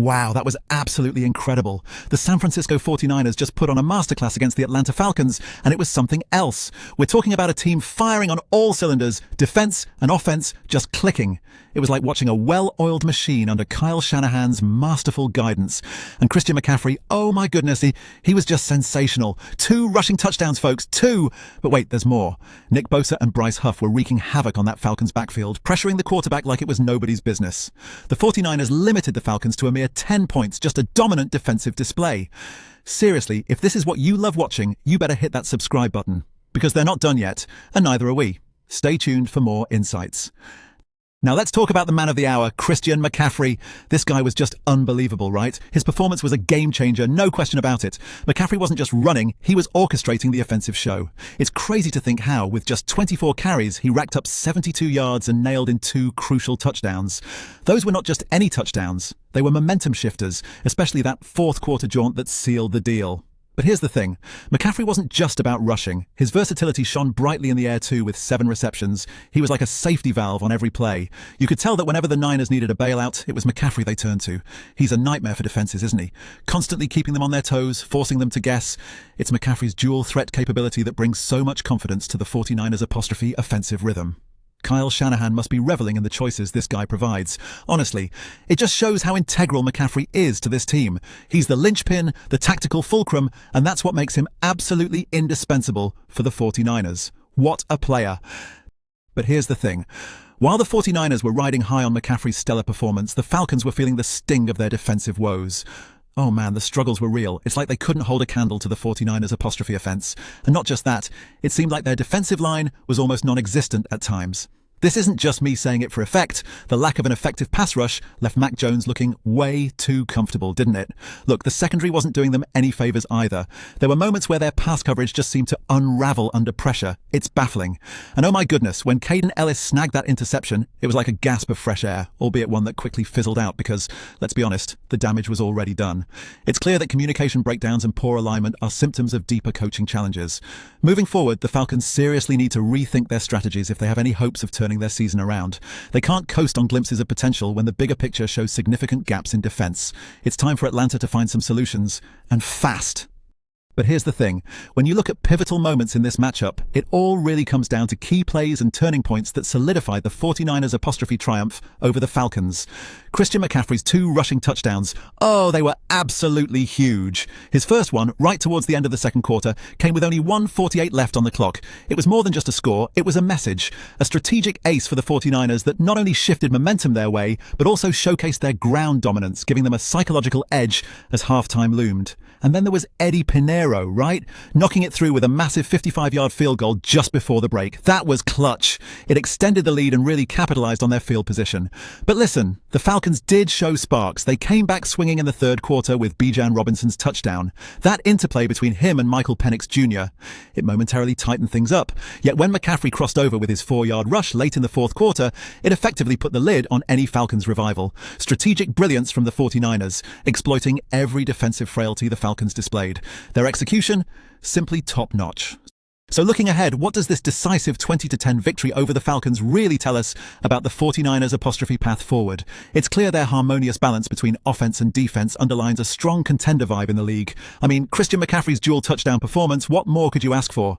Wow, that was absolutely incredible. The San Francisco 49ers just put on a masterclass against the Atlanta Falcons, and it was something else. We're talking about a team firing on all cylinders, defense and offense just clicking. It was like watching a well-oiled machine under Kyle Shanahan's masterful guidance. And Christian McCaffrey, oh my goodness, he was just sensational. 2 rushing touchdowns, folks, 2! But wait, there's more. Nick Bosa and Bryce Huff were wreaking havoc on that Falcons backfield, pressuring the quarterback like it was nobody's business. The 49ers limited the Falcons to a mere 10 points, just a dominant defensive display. Seriously, if this is what you love watching, you better hit that subscribe button. Because they're not done yet, and neither are we. Stay tuned for more insights. Now let's talk about the man of the hour, Christian McCaffrey. This guy was just unbelievable, right? His performance was a game changer, no question about it. McCaffrey wasn't just running, he was orchestrating the offensive show. It's crazy to think how, with just 24 carries, he racked up 72 yards and nailed in 2 crucial touchdowns. Those were not just any touchdowns, they were momentum shifters, especially that fourth quarter jaunt that sealed the deal. But here's the thing, McCaffrey wasn't just about rushing. His versatility shone brightly in the air too with 7 receptions. He was like a safety valve on every play. You could tell that whenever the Niners needed a bailout, it was McCaffrey they turned to. He's a nightmare for defenses, isn't he? Constantly keeping them on their toes, forcing them to guess. It's McCaffrey's dual threat capability that brings so much confidence to the 49ers' offensive rhythm. Kyle Shanahan must be reveling in the choices this guy provides. Honestly, it just shows how integral McCaffrey is to this team. He's the linchpin, the tactical fulcrum, and that's what makes him absolutely indispensable for the 49ers. What a player. But here's the thing. While the 49ers were riding high on McCaffrey's stellar performance, the Falcons were feeling the sting of their defensive woes. Oh man, the struggles were real. It's like they couldn't hold a candle to the 49ers' offense. And not just that, it seemed like their defensive line was almost non-existent at times. This isn't just me saying it for effect. The lack of an effective pass rush left Mac Jones looking way too comfortable, didn't it? Look, the secondary wasn't doing them any favors either. There were moments where their pass coverage just seemed to unravel under pressure. It's baffling. And oh my goodness, when Caden Ellis snagged that interception, it was like a gasp of fresh air, albeit one that quickly fizzled out because, let's be honest, the damage was already done. It's clear that communication breakdowns and poor alignment are symptoms of deeper coaching challenges. Moving forward, the Falcons seriously need to rethink their strategies if they have any hopes of turning their season around. They can't coast on glimpses of potential when the bigger picture shows significant gaps in defense. It's time for Atlanta to find some solutions, and fast. But here's the thing, when you look at pivotal moments in this matchup, it all really comes down to key plays and turning points that solidified the 49ers' triumph over the Falcons. Christian McCaffrey's 2 rushing touchdowns, oh, they were absolutely huge. His first one, right towards the end of the second quarter, came with only 1:48 left on the clock. It was more than just a score, it was a message. A strategic ace for the 49ers that not only shifted momentum their way, but also showcased their ground dominance, giving them a psychological edge as halftime loomed. And then there was Eddie Pinheiro, right? Knocking it through with a massive 55-yard field goal just before the break. That was clutch. It extended the lead and really capitalized on their field position. But listen, the Falcons did show sparks. They came back swinging in the third quarter with Bijan Robinson's touchdown. That interplay between him and Michael Penix Jr., it momentarily tightened things up. Yet when McCaffrey crossed over with his 4-yard rush late in the fourth quarter, it effectively put the lid on any Falcons revival. Strategic brilliance from the 49ers, exploiting every defensive frailty the Falcons displayed. Their execution, simply top-notch. So looking ahead, what does this decisive 20-10 victory over the Falcons really tell us about the 49ers' path forward? It's clear their harmonious balance between offense and defense underlines a strong contender vibe in the league. I mean, Christian McCaffrey's dual touchdown performance, what more could you ask for?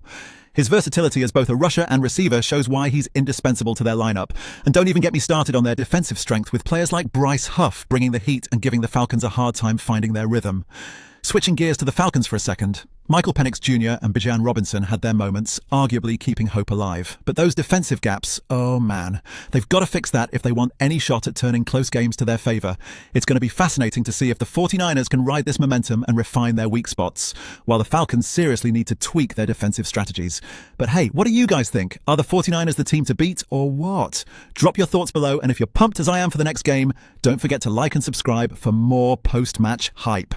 His versatility as both a rusher and receiver shows why he's indispensable to their lineup. And don't even get me started on their defensive strength with players like Bryce Huff bringing the heat and giving the Falcons a hard time finding their rhythm. Switching gears to the Falcons for a second, Michael Penix Jr. and Bijan Robinson had their moments, arguably keeping hope alive. But those defensive gaps, oh man, they've got to fix that if they want any shot at turning close games to their favor. It's going to be fascinating to see if the 49ers can ride this momentum and refine their weak spots, while the Falcons seriously need to tweak their defensive strategies. But hey, what do you guys think? Are the 49ers the team to beat or what? Drop your thoughts below, and if you're pumped as I am for the next game, don't forget to like and subscribe for more post-match hype.